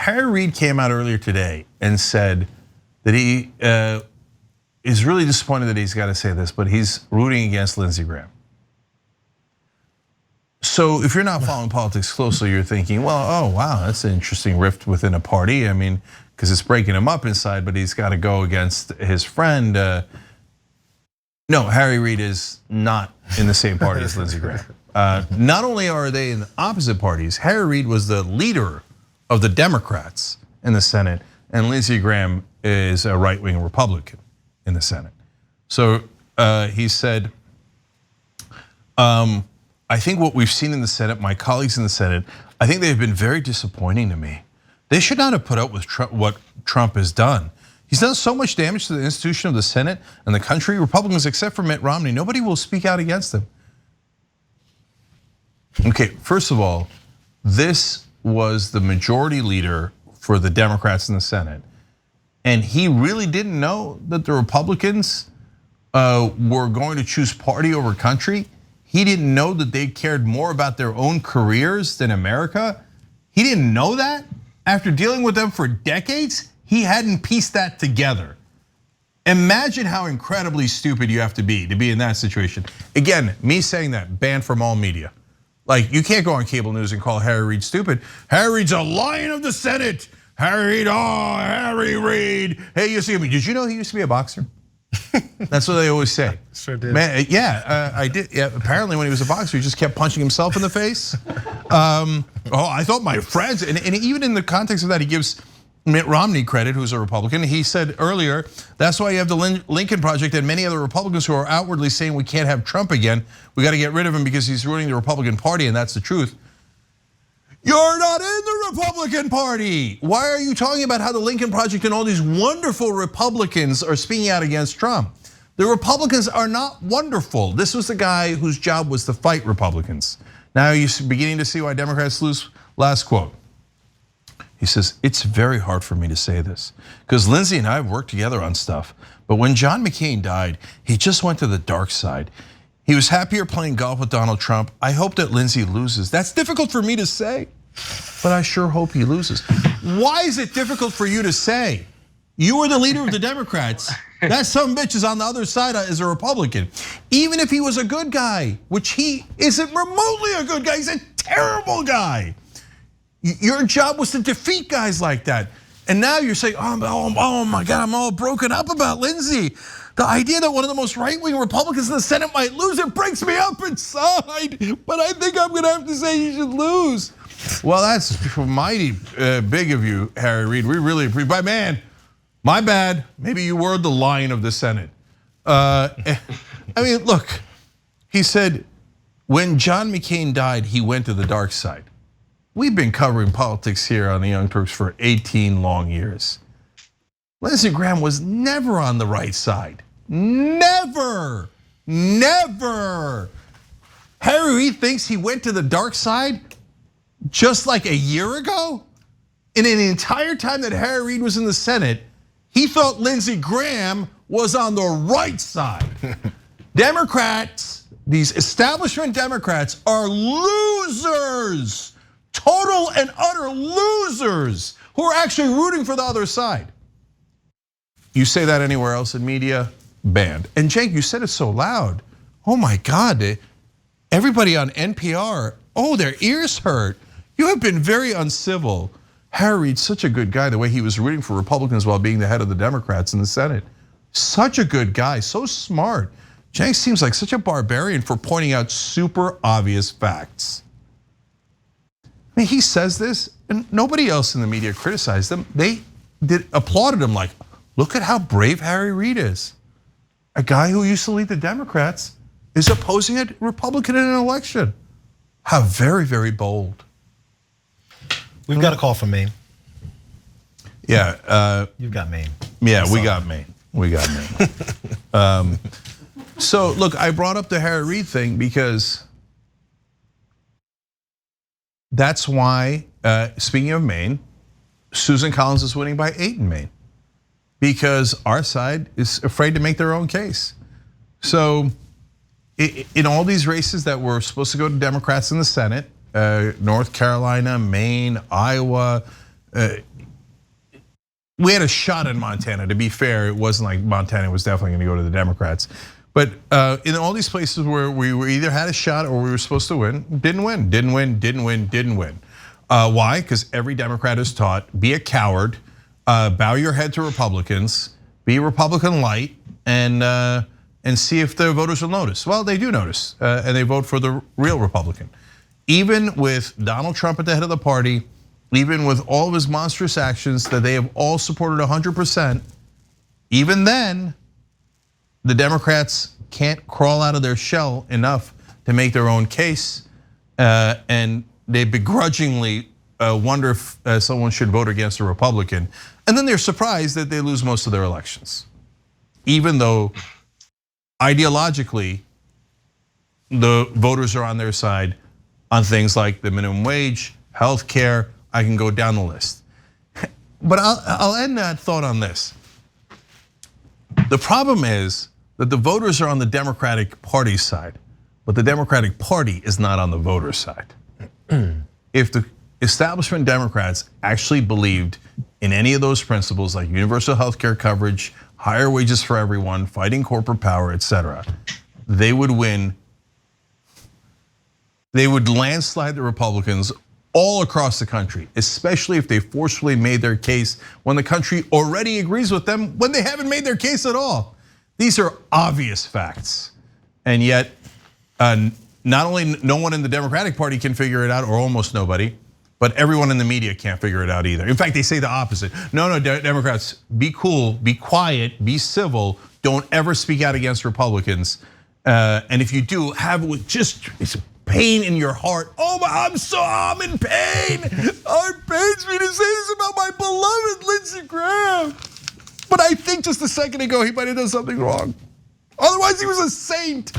Harry Reid came out earlier today and said that he is really disappointed that he's got to say this, but he's rooting against Lindsey Graham. So if you're not following politics closely, you're thinking, well, oh wow, that's an interesting rift within a party. I mean, because it's breaking him up inside, but he's got to go against his friend. No, Harry Reid is not in the same party as Lindsey Graham. Not only are they in opposite parties, Harry Reid was the leader of the Democrats in the Senate, and Lindsey Graham is a right-wing Republican in the Senate. So he said, I think what we've seen in the Senate, my colleagues in the Senate, I think they've been very disappointing to me. They should not have put up with what Trump has done. He's done so much damage to the institution of the Senate and the country. Republicans, except for Mitt Romney, nobody will speak out against him. Okay, first of all, this was the majority leader for the Democrats in the Senate. And he really didn't know that the Republicans were going to choose party over country. He didn't know that they cared more about their own careers than America. He didn't know that. After dealing with them for decades, he hadn't pieced that together. Imagine how incredibly stupid you have to be in that situation. Again, me saying that, banned from all media. Like, you can't go on cable news and call Harry Reid stupid. Harry Reid's a lion of the Senate. Harry Reid, oh, Harry Reid. Hey, you see me? Did you know he used to be a boxer? That's what they always say. Sure did. Man, yeah, I did. Yeah, apparently when he was a boxer, he just kept punching himself in the face. Oh, I thought my friends, and even in the context of that, he gives Mitt Romney credit, who's a Republican. He said earlier, that's why you have the Lincoln Project and many other Republicans who are outwardly saying we can't have Trump again. We got to get rid of him because he's ruining the Republican Party, and that's the truth. You're not in the Republican Party. Why are you talking about how the Lincoln Project and all these wonderful Republicans are speaking out against Trump? The Republicans are not wonderful. This was the guy whose job was to fight Republicans. Now you're beginning to see why Democrats lose. Last quote. He says, it's very hard for me to say this because Lindsey and I have worked together on stuff. But when John McCain died, he just went to the dark side. He was happier playing golf with Donald Trump. I hope that Lindsey loses. That's difficult for me to say, but I sure hope he loses. Why is it difficult for you to say? You were the leader of the Democrats. That son of a bitch is on the other side as a Republican. Even if he was a good guy, which he isn't remotely a good guy, he's a terrible guy. Your job was to defeat guys like that. And now you're saying, oh my God, I'm all broken up about Lindsey. The idea that one of the most right-wing Republicans in the Senate might lose, it breaks me up inside. But I think I'm gonna have to say he should lose. Well, that's mighty big of you, Harry Reid. We really appreciate, but man, my bad. Maybe you were the lion of the Senate. I mean, look, he said, when John McCain died, he went to the dark side. We've been covering politics here on the Young Turks for 18 long years. Lindsey Graham was never on the right side. Never, never. Harry Reid thinks he went to the dark side just like a year ago? And in the entire time that Harry Reid was in the Senate, he thought Lindsey Graham was on the right side. Democrats, these establishment Democrats are losers. Total and utter losers who are actually rooting for the other side. You say that anywhere else in media, banned. And Cenk, you said it so loud. Oh my God, everybody on NPR, their ears hurt. You have been very uncivil. Harry Reid's such a good guy, the way he was rooting for Republicans while being the head of the Democrats in the Senate. Such a good guy, so smart. Cenk seems like such a barbarian for pointing out super obvious facts. I mean, he says this, and nobody else in the media criticized him. They applauded him like, look at how brave Harry Reid is. A guy who used to lead the Democrats is opposing a Republican in an election. How very, very bold. We've got a call from Maine. Yeah. You've got Maine. Yeah, we got Maine. We got Maine. So look, I brought up the Harry Reid thing because that's why, speaking of Maine, Susan Collins is winning by 8 in Maine because our side is afraid to make their own case. So in all these races that were supposed to go to Democrats in the Senate, North Carolina, Maine, Iowa, we had a shot in Montana. To be fair, it wasn't like Montana was definitely going to go to the Democrats. But in all these places where we either had a shot or we were supposed to win, didn't win. Why? Because every Democrat is taught, be a coward, bow your head to Republicans, be Republican light, and see if the voters will notice. Well, they do notice, and they vote for the real Republican. Even with Donald Trump at the head of the party, even with all of his monstrous actions that they have all supported 100%, even then, the Democrats can't crawl out of their shell enough to make their own case, and they begrudgingly wonder if someone should vote against a Republican, and then they're surprised that they lose most of their elections, even though ideologically the voters are on their side on things like the minimum wage, health care. I can go down the list. But I'll end that thought on this. The problem is that the voters are on the Democratic Party's side, but the Democratic Party is not on the voters' side. If the establishment Democrats actually believed in any of those principles like universal health care coverage, higher wages for everyone, fighting corporate power, etc., they would win. They would landslide the Republicans all across the country, especially if they forcefully made their case when the country already agrees with them when they haven't made their case at all. These are obvious facts. And yet, not only no one in the Democratic Party can figure it out, or almost nobody, but everyone in the media can't figure it out either. In fact, they say the opposite. No, Democrats, be cool, be quiet, be civil, don't ever speak out against Republicans. And if you do, have it with just pain in your heart. Oh, I'm in pain. It pains me to say this about my beloved Lindsey Graham. But I think just a second ago he might have done something wrong. Otherwise, he was a saint.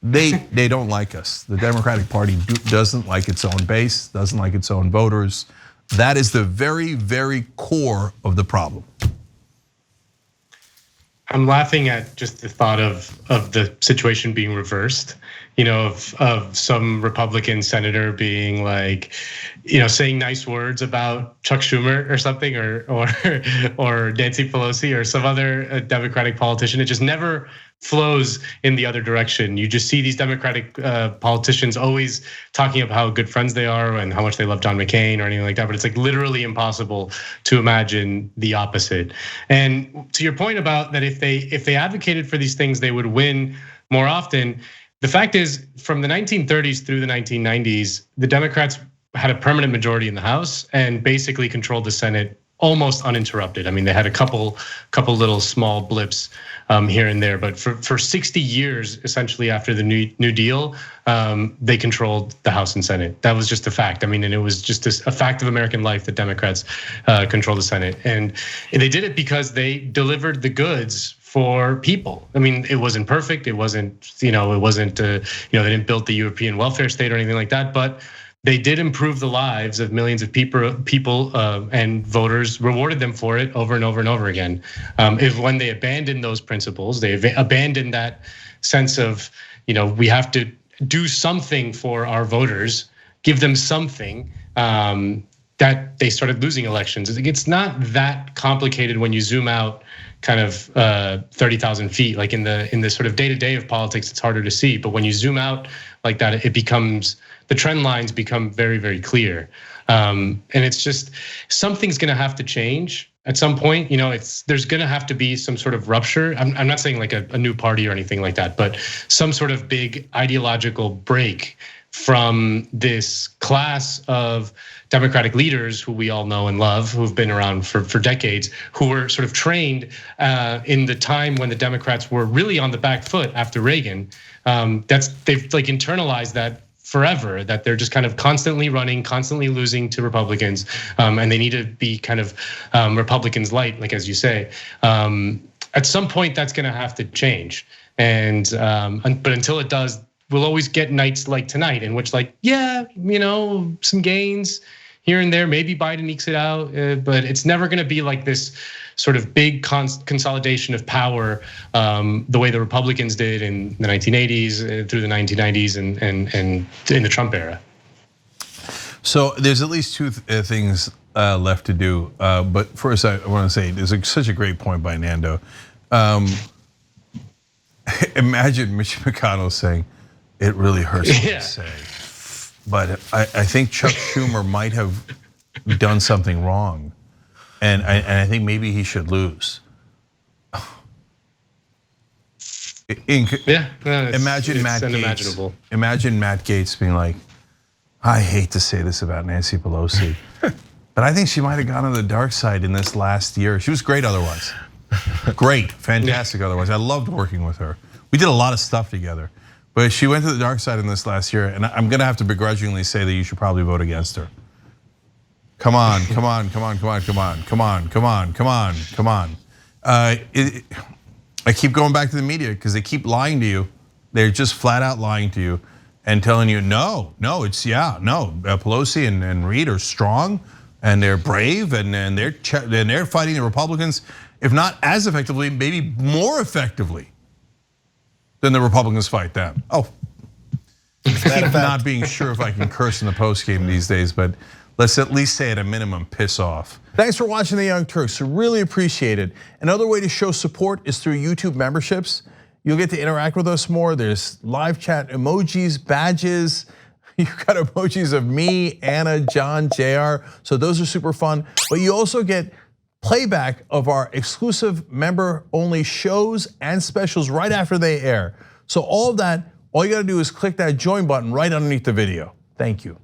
They don't like us. The Democratic Party doesn't like its own base, doesn't like its own voters. That is the very, very core of the problem. I'm laughing at just the thought of the situation being reversed, of some Republican senator being like, saying nice words about Chuck Schumer or something, or Nancy Pelosi or some other Democratic politician. It just never flows in the other direction. You just see these Democratic politicians always talking about how good friends they are and how much they love John McCain or anything like that. But it's like literally impossible to imagine the opposite. And to your point about that, if they advocated for these things, they would win more often. The fact is, from the 1930s through the 1990s, the Democrats had a permanent majority in the House and basically controlled the Senate almost uninterrupted. I mean, they had a couple little small blips here and there, but for 60 years, essentially after the New Deal, they controlled the House and Senate. That was just a fact. I mean, and it was just a fact of American life that Democrats control the Senate, and they did it because they delivered the goods for people. I mean, it wasn't perfect. It wasn't, they didn't build the European welfare state or anything like that, but they did improve the lives of millions of people, and voters rewarded them for it over and over and over again. If when they abandoned those principles, they abandoned that sense of, we have to do something for our voters, give them something, that they started losing elections. It's not that complicated when you zoom out kind of 30,000 feet, like in the sort of day-to-day of politics, it's harder to see. But when you zoom out like that, the trend lines become very, very clear. And it's just, something's gonna have to change at some point. There's gonna have to be some sort of rupture. I'm not saying like a new party or anything like that, but some sort of big ideological break from this class of Democratic leaders who we all know and love, who've been around for decades, who were sort of trained in the time when the Democrats were really on the back foot after Reagan. They've like internalized that forever, that they're just kind of constantly running, constantly losing to Republicans, and they need to be kind of Republicans light, like as you say. At some point, that's going to have to change, but until it does, we'll always get nights like tonight in which, like, some gains here and there. Maybe Biden ekes it out, but it's never going to be like this sort of big consolidation of power, the way the Republicans did in the 1980s through the 1990s and in the Trump era. So there's at least two things left to do. But first, I want to say there's such a great point by Nando. Imagine Mitch McConnell saying, "It really hurts me to say, but I think Chuck Schumer might have done something wrong, and I think maybe he should lose." Imagine Matt Gaetz. Imagine Matt Gaetz being like, "I hate to say this about Nancy Pelosi, but I think she might have gone on the dark side in this last year. She was great otherwise, great, fantastic otherwise. I loved working with her. We did a lot of stuff together, but she went to the dark side in this last year, and I'm gonna have to begrudgingly say that you should probably vote against her. Come on, come on, come on, come on, come on, come on, come on, come on, come on." I keep going back to the media because they keep lying to you. They're just flat out lying to you and telling you, no, Pelosi and Reid are strong and they're brave and they're fighting the Republicans, if not as effectively, maybe more effectively than the Republicans fight them. Oh, I keep not being sure if I can curse in the postgame these days, but let's at least say at a minimum, piss off. Thanks for watching The Young Turks, really appreciate it. Another way to show support is through YouTube memberships. You'll get to interact with us more. There's live chat emojis, badges. You've got emojis of me, Anna, John, Jayar. So those are super fun. But you also get playback of our exclusive member-only shows and specials right after they air. So all of that, all you gotta do is click that join button right underneath the video. Thank you.